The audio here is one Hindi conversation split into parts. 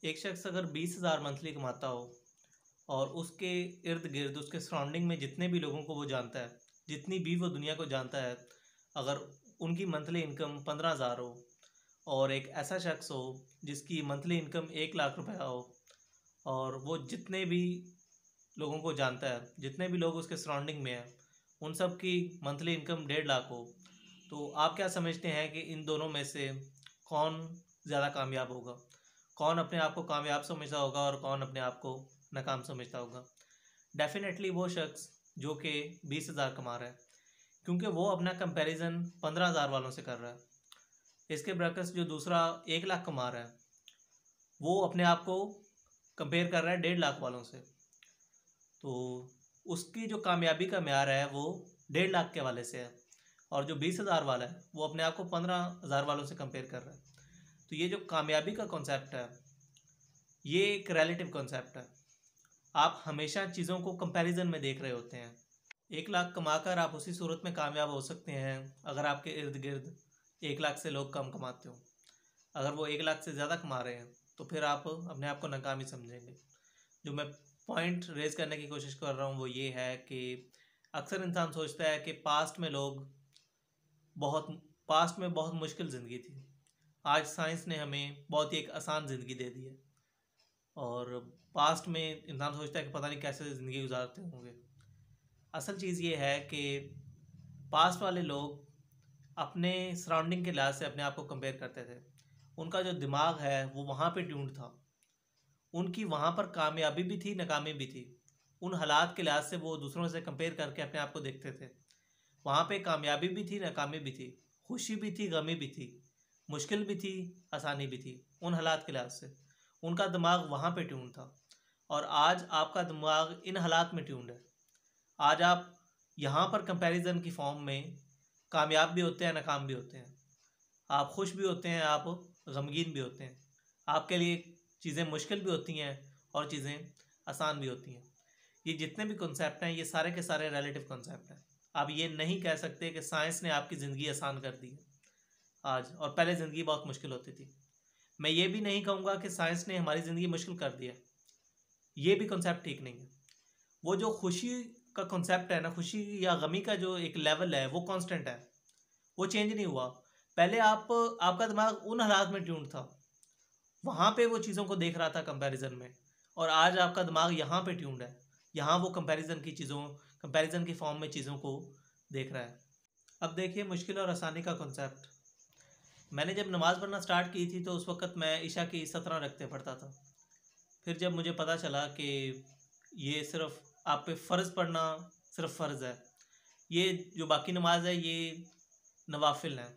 एक शख्स अगर 20,000 मंथली कमाता हो और उसके इर्द गिर्द उसके सराउंडिंग में जितने भी लोगों को वो जानता है, जितनी भी वो दुनिया को जानता है, अगर उनकी मंथली इनकम 15,000 हो और एक ऐसा शख्स हो जिसकी मंथली इनकम 1 लाख रुपया हो और वो जितने भी लोगों को जानता है, जितने भी लोग उसके सराउंडिंग में हैं, उन सब की मंथली इनकम 1.5 लाख हो, तो आप क्या समझते हैं कि इन दोनों में से कौन ज़्यादा कामयाब होगा? कौन अपने आप को कामयाब समझता होगा और कौन अपने आप को नाकाम समझता होगा? डेफिनेटली वो शख्स जो कि 20,000 कमा रहा है, क्योंकि वो अपना कंपैरिजन 15,000 वालों से कर रहा है। इसके बरक्स जो दूसरा 1 लाख कमा रहा है, वो अपने आप को कंपेयर कर रहा है 1.5 लाख वालों से। तो उसकी जो कामयाबी का म्यार है वो 1.5 लाख के वाले से है, और जो 20,000 वाला है वो अपने आप को 15,000 वालों से कंपेयर कर रहा है। तो ये जो कामयाबी का कॉन्सेप्ट है, ये एक रिलेटिव कॉन्सेप्ट है। आप हमेशा चीज़ों को कंपैरिजन में देख रहे होते हैं। 1 लाख कमाकर आप उसी सूरत में कामयाब हो सकते हैं अगर आपके इर्द गिर्द 1 लाख से लोग कम कमाते हो। अगर वो 1 लाख से ज़्यादा कमा रहे हैं तो फिर आप अपने आप को नाकामी समझेंगे। जो मैं पॉइंट रेज करने की कोशिश कर रहा हूँ वो ये है कि अक्सर इंसान सोचता है कि पास्ट में बहुत मुश्किल ज़िंदगी थी, आज साइंस ने हमें बहुत ही एक आसान ज़िंदगी दे दी है। और पास्ट में इंसान सोचता है कि पता नहीं कैसे ज़िंदगी गुजारते होंगे। असल चीज़ ये है कि पास्ट वाले लोग अपने सराउंडिंग के लिहाज से अपने आप को कंपेयर करते थे। उनका जो दिमाग है वो वहाँ पे ट्यून्ड था। उनकी वहाँ पर कामयाबी भी थी, नाकामी भी थी। उन हालात के लिहाज से वो दूसरों से कंपेयर करके अपने आप को देखते थे। वहाँ पे कामयाबी भी थी, नाकामी भी थी, खुशी भी थी, गमी भी थी, मुश्किल भी थी, आसानी भी थी। उन हालात के लिहाज से उनका दिमाग वहाँ पे ट्यून था। और आज आपका दिमाग इन हालात में ट्यून्ड है। आज आप यहाँ पर कंपैरिजन की फॉर्म में कामयाब भी होते हैं, नाकाम भी होते हैं। आप खुश भी होते हैं, आप गमगीन भी होते हैं। आपके लिए चीज़ें मुश्किल भी होती हैं और चीज़ें आसान भी होती हैं। ये जितने भी कॉन्सेप्ट हैं ये सारे के सारे रिलेटिव कॉन्सेप्ट हैं। आप ये नहीं कह सकते कि साइंस ने आपकी ज़िंदगी आसान कर दी है आज, और पहले ज़िंदगी बहुत मुश्किल होती थी। मैं ये भी नहीं कहूँगा कि साइंस ने हमारी ज़िंदगी मुश्किल कर दी है। ये भी कॉन्सेप्ट ठीक नहीं है। वो जो खुशी का कॉन्सेप्ट है ना, खुशी या गमी का जो एक लेवल है वो कांस्टेंट है, वो चेंज नहीं हुआ। पहले आपका दिमाग उन हालात में ट्यून्ड था, वहाँ पे वो चीज़ों को देख रहा था कंपैरिजन में, और आज आपका दिमाग यहाँ पे ट्यून्ड है, यहाँ वो कंपैरिजन की फॉर्म में चीज़ों को देख रहा है। अब देखिए मुश्किल और आसानी का कॉन्सेप्ट। मैंने जब नमाज़ पढ़ना स्टार्ट की थी तो उस वक़्त मैं इशा की 17 रकते पढ़ता था। फिर जब मुझे पता चला कि ये सिर्फ़ आप पे फ़र्ज़ पढ़ना सिर्फ़ फ़र्ज़ है, ये जो बाकी नमाज है ये नवाफिल हैं,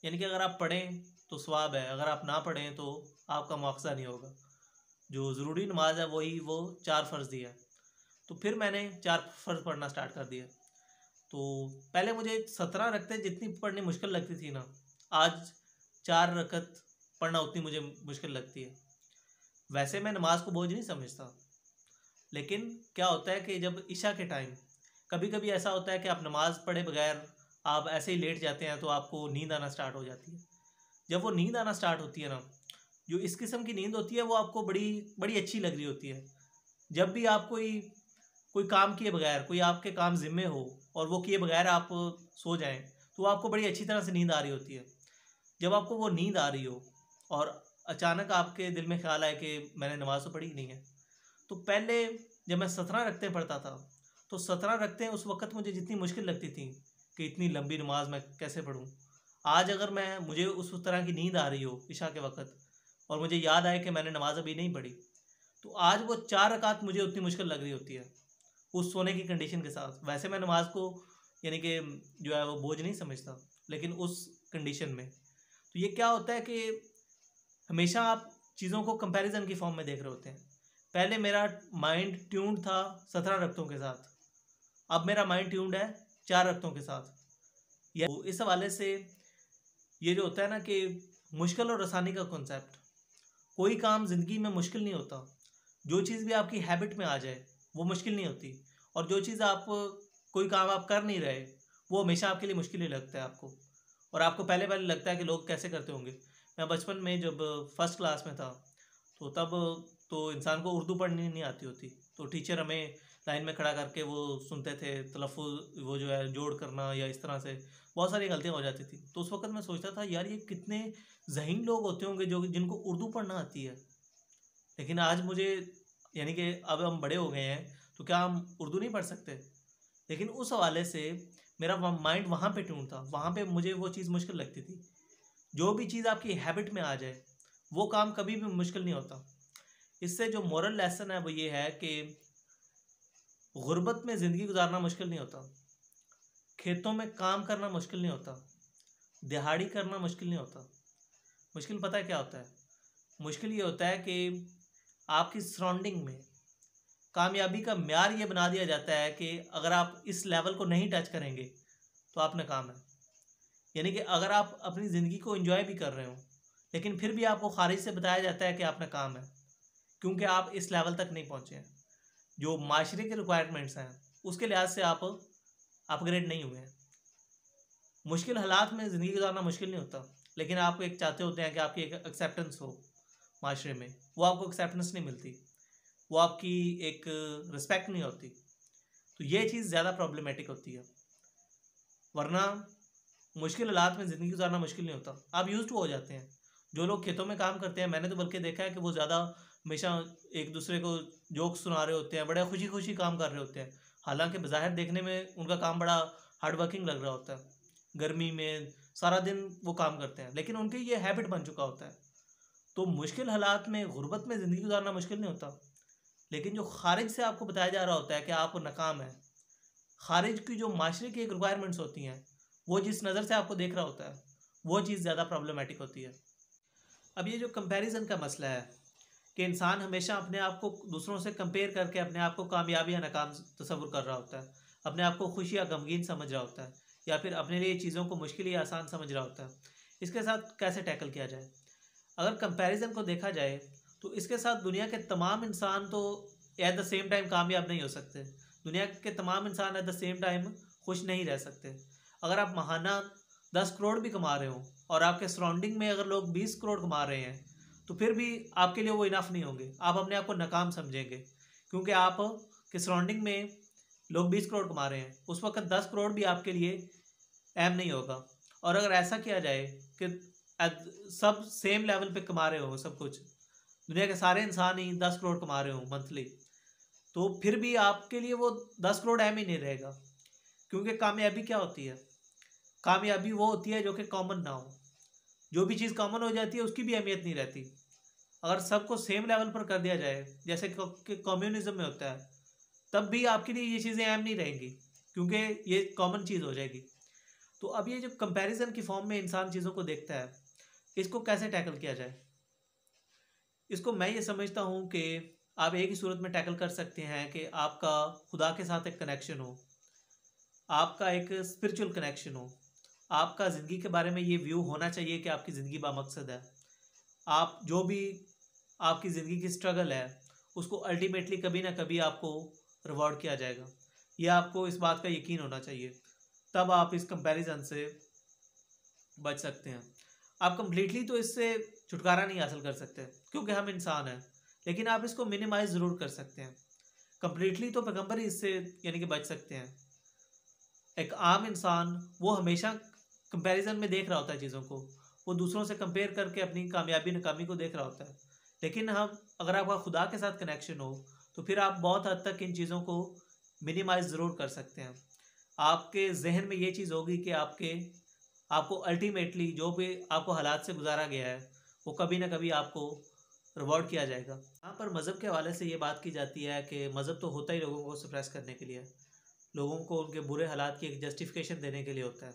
यानी कि अगर आप पढ़ें तो सवाब है, अगर आप ना पढ़ें तो आपका मुआवजा नहीं होगा। जो ज़रूरी नमाज है वही वो 4 फ़र्ज़ दिया है। तो फिर मैंने 4 फ़र्ज़ पढ़ना स्टार्ट कर दिया। तो पहले मुझे 17 रकते जितनी पढ़नी मुश्किल लगती थी ना, आज 4 रकत पढ़ना उतनी मुझे मुश्किल लगती है। वैसे मैं नमाज को बोझ नहीं समझता, लेकिन क्या होता है कि जब इशा के टाइम कभी कभी ऐसा होता है कि आप नमाज पढ़े बगैर आप ऐसे ही लेट जाते हैं तो आपको नींद आना स्टार्ट हो जाती है। जब वो नींद आना स्टार्ट होती है ना, जो इस किस्म की नींद होती है वो आपको बड़ी बड़ी अच्छी लग रही होती है। जब भी आप कोई कोई काम किए बगैर, कोई आपके काम ज़िम्मे हो और वो किए बगैर आप सो जाएं, तो आपको बड़ी अच्छी तरह से नींद आ रही होती है। जब आपको वो नींद आ रही हो और अचानक आपके दिल में ख्याल आए कि मैंने नमाज़ तो पढ़ी नहीं है, तो पहले जब मैं 17 रकतें पढ़ता था तो 17 रकतें उस वक़्त मुझे जितनी मुश्किल लगती थी कि इतनी लंबी नमाज मैं कैसे पढ़ूँ। आज अगर मुझे उस तरह की नींद आ रही हो इशा के वक़्त और मुझे याद आए कि मैंने नमाज अभी नहीं पढ़ी, तो आज वो 4 रकात मुझे उतनी मुश्किल लग रही होती है उस सोने की कंडीशन के साथ। वैसे मैं नमाज को यानी कि जो है वो बोझ नहीं समझता, लेकिन उस कंडीशन में तो ये क्या होता है कि हमेशा आप चीज़ों को कंपैरिजन की फॉर्म में देख रहे होते हैं। पहले मेरा माइंड ट्यून्ड था 17 रक्तों के साथ, अब मेरा माइंड ट्यून्ड है 4 रक्तों के साथ। या तो इस हवाले से ये जो होता है ना कि मुश्किल और आसानी का कॉन्सेप्ट, कोई काम ज़िंदगी में मुश्किल नहीं होता। जो चीज़ भी आपकी हैबिट में आ जाए वो मुश्किल नहीं होती, और जो चीज़ आप कोई काम आप कर नहीं रहे वो हमेशा आपके लिए मुश्किल ही लगता है आपको, और आपको पहले पहले लगता है कि लोग कैसे करते होंगे। मैं बचपन में जब फर्स्ट क्लास में था तो तब तो इंसान को उर्दू पढ़नी नहीं आती होती, तो टीचर हमें लाइन में खड़ा करके वो सुनते थे, तलफ़ुज़ वो जो है जोड़ करना या इस तरह से बहुत सारी गलतियाँ हो जाती थी। तो उस वक़्त मैं सोचता था यार ये कितने ज़हीन लोग होते होंगे जो जिनको उर्दू पढ़ना आती है। लेकिन आज मुझे यानी कि अब हम बड़े हो गए हैं, तो क्या हम उर्दू नहीं पढ़ सकते? लेकिन उस हवाले से मेरा माइंड वहाँ पे ट्यून था, वहाँ पे मुझे वो चीज़ मुश्किल लगती थी। जो भी चीज़ आपकी हैबिट में आ जाए वो काम कभी भी मुश्किल नहीं होता। इससे जो मोरल लेसन है वो ये है कि गुर्बत में ज़िंदगी गुजारना मुश्किल नहीं होता, खेतों में काम करना मुश्किल नहीं होता, दिहाड़ी करना मुश्किल नहीं होता। मुश्किल पता है क्या होता है? मुश्किल ये होता है कि आपकी सराउंडिंग में कामयाबी का म्यार ये बना दिया जाता है कि अगर आप इस लेवल को नहीं टच करेंगे तो आप नाकाम हैं। यानी कि अगर आप अपनी ज़िंदगी को एंजॉय भी कर रहे हो लेकिन फिर भी आपको खारिज से बताया जाता है कि आप नाकाम है, क्योंकि आप इस लेवल तक नहीं पहुँचे हैं। जो माशरे के रिक्वायरमेंट्स हैं उसके लिहाज से आप अपग्रेड नहीं हुए हैं। मुश्किल हालात में ज़िंदगी गुजारना मुश्किल नहीं होता, लेकिन आप एक चाहते होते हैं कि आपकी एक एक्सेप्टेंस हो माशरे में, वो आपको एक्सेप्टेंस नहीं मिलती, वो आपकी एक रिस्पेक्ट नहीं होती। तो ये चीज़ ज़्यादा प्रॉब्लमेटिक होती है। वरना मुश्किल हालात में ज़िंदगी गुजारना मुश्किल नहीं होता, आप यूज्ड टू हो जाते हैं। जो लोग खेतों में काम करते हैं, मैंने तो बल्कि देखा है कि वो ज़्यादा हमेशा एक दूसरे को जोक्स सुना रहे होते हैं, बड़े खुशी खुशी काम कर रहे होते हैं। हालांकि बज़ाहिर देखने में उनका काम बड़ा हार्ड वर्किंग लग रहा होता है, गर्मी में सारा दिन वो काम करते हैं, लेकिन उनकी ये हैबिट बन चुका होता है। तो मुश्किल हालात में गुर्बत में ज़िंदगी गुजारना मुश्किल नहीं होता, लेकिन जो खारिज से आपको बताया जा रहा होता है कि आप नाकाम हैं, खारिज की जो माशरे की एक रिक्वायरमेंट्स होती हैं, वो जिस नज़र से आपको देख रहा होता है वो चीज़ ज़्यादा प्रॉब्लमेटिक होती है। अब ये जो कंपैरिजन का मसला है कि इंसान हमेशा अपने आप को दूसरों से कंपेयर करके अपने आप को कामयाबी या नाकाम तस्वुर कर रहा होता है, अपने आप को खुश या गमगीन समझ रहा होता है, या फिर अपने लिए चीज़ों को मुश्किल या आसान समझ रहा होता है। इसके साथ कैसे टैकल किया जाए? अगर कंपैरिजन को देखा जाए तो इसके साथ दुनिया के तमाम इंसान तो एट द सेम टाइम कामयाब नहीं हो सकते, दुनिया के तमाम इंसान एट द सेम टाइम खुश नहीं रह सकते। अगर आप महाना 10 करोड़ भी कमा रहे हो और आपके सराउंडिंग में अगर लोग 20 करोड़ कमा रहे हैं, तो फिर भी आपके लिए वो इनफ नहीं होंगे, आप अपने आप को नाकाम समझेंगे, क्योंकि आप के सराउंडिंग में लोग 20 करोड़ कमा रहे हैं, उस वक्त 10 करोड़ भी आपके लिए अहम नहीं होगा। और अगर ऐसा किया जाए कि सब सेम लेवल पे कमा रहे हो सब कुछ, दुनिया के सारे इंसान ही 10 करोड़ कमा रहे हो मंथली, तो फिर भी आपके लिए वो 10 करोड़ अहम ही नहीं रहेगा। क्योंकि कामयाबी क्या होती है? कामयाबी वो होती है जो कि कॉमन ना हो। जो भी चीज़ कॉमन हो जाती है उसकी भी अहमियत नहीं रहती। अगर सबको सेम लेवल पर कर दिया जाए जैसे कि कम्युनिज्म में होता है, तब भी आपके लिए ये चीज़ें अहम नहीं रहेंगी, क्योंकि ये कॉमन चीज़ हो जाएगी। तो अब ये जो कंपैरिजन की फॉर्म में इंसान चीज़ों को देखता है, इसको कैसे टैकल किया जाए? इसको मैं ये समझता हूँ कि आप एक ही सूरत में टैकल कर सकते हैं कि आपका खुदा के साथ एक कनेक्शन हो, आपका एक स्पिरिचुअल कनेक्शन हो, आपका ज़िंदगी के बारे में ये व्यू होना चाहिए कि आपकी ज़िंदगी बामकसद है। आप जो भी आपकी ज़िंदगी की स्ट्रगल है उसको अल्टीमेटली कभी ना कभी आपको रिवॉर्ड किया जाएगा, यह आपको इस बात का यकीन होना चाहिए। तब आप इस कंपैरिजन से बच सकते हैं। आप कंप्लीटली तो इससे छुटकारा नहीं हासिल कर सकते क्योंकि हम इंसान हैं, लेकिन आप इसको मिनिमाइज ज़रूर कर सकते हैं। कंप्लीटली तो पैगंबर ही इससे यानी कि बच सकते हैं। एक आम इंसान वो हमेशा कंपैरिजन में देख रहा होता है चीज़ों को, वो दूसरों से कंपेयर करके अपनी कामयाबी नाकामी को देख रहा होता है। लेकिन हम अगर आपका खुदा के साथ कनेक्शन हो तो फिर आप बहुत हद तक इन चीज़ों को मिनिमाइज ज़रूर कर सकते हैं। आपके जहन में ये चीज़ होगी कि आपको अल्टीमेटली जो भी आपको हालात से गुजारा गया है वो कभी ना कभी आपको रिवॉर्ड किया जाएगा। यहाँ पर मज़हब के हवाले से ये बात की जाती है कि मज़हब तो होता ही लोगों को सप्रेस करने के लिए, लोगों को उनके बुरे हालात की एक जस्टिफिकेशन देने के लिए होता है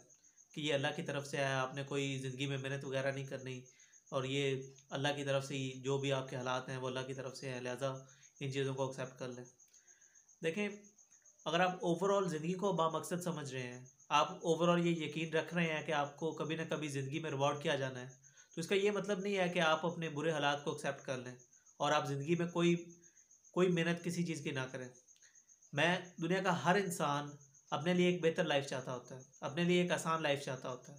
कि ये अल्लाह की तरफ से आया, आपने कोई ज़िंदगी में मेहनत वगैरह नहीं करनी, और ये अल्लाह की तरफ से ही जो भी आपके हालात हैं वो अल्लाह की तरफ से है, लिहाजा इन चीज़ों को एक्सेप्ट कर लें। देखें, अगर आप ओवरऑल ज़िंदगी को बामकसद समझ रहे हैं, आप ओवरऑल ये यकीन रख रहे हैं कि आपको कभी ना कभी ज़िंदगी में रिवॉर्ड किया जाना है, तो इसका ये मतलब नहीं है कि आप अपने बुरे हालात को एक्सेप्ट कर लें और आप ज़िंदगी में कोई मेहनत किसी चीज़ की ना करें। मैं दुनिया का हर इंसान अपने लिए एक बेहतर लाइफ चाहता होता है, अपने लिए एक आसान लाइफ चाहता होता है,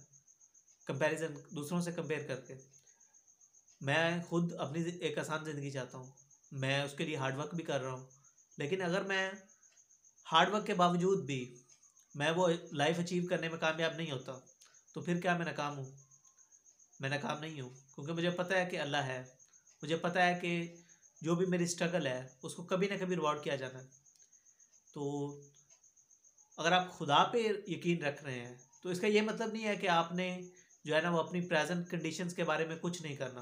कंपैरिजन दूसरों से कंपेयर करके। मैं खुद अपनी एक आसान ज़िंदगी चाहता हूँ, मैं उसके लिए हार्ड वर्क भी कर रहा हूँ, लेकिन अगर मैं हार्ड वर्क के बावजूद भी मैं वो लाइफ अचीव करने में कामयाब नहीं होता, तो फिर क्या मैं नाकाम हूँ? मैं नाकाम नहीं हूँ, क्योंकि मुझे पता है कि अल्लाह है। मुझे पता है कि जो भी मेरी स्ट्रगल है उसको कभी ना कभी रिवॉर्ड किया जाना है। तो अगर आप खुदा पे यकीन रख रहे हैं तो इसका ये मतलब नहीं है कि आपने जो है ना वो अपनी प्रेजेंट कंडीशंस के बारे में कुछ नहीं करना।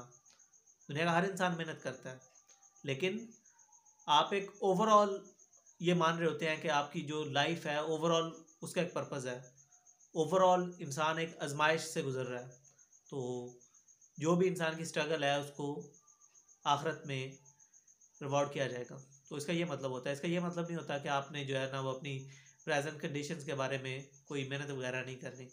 दुनिया का हर इंसान मेहनत करता है, लेकिन आप एक ओवरऑल ये मान रहे होते हैं कि आपकी जो लाइफ है ओवरऑल उसका एक पर्पज़ है। ओवरऑल इंसान एक आजमाइश से गुजर रहा है, तो जो भी इंसान की स्ट्रगल है उसको आखिरत में रिवॉर्ड किया जाएगा। तो इसका ये मतलब होता है, इसका ये मतलब नहीं होता कि आपने जो है ना वो अपनी प्रेजेंट कंडीशंस के बारे में कोई मेहनत वगैरह नहीं करनी।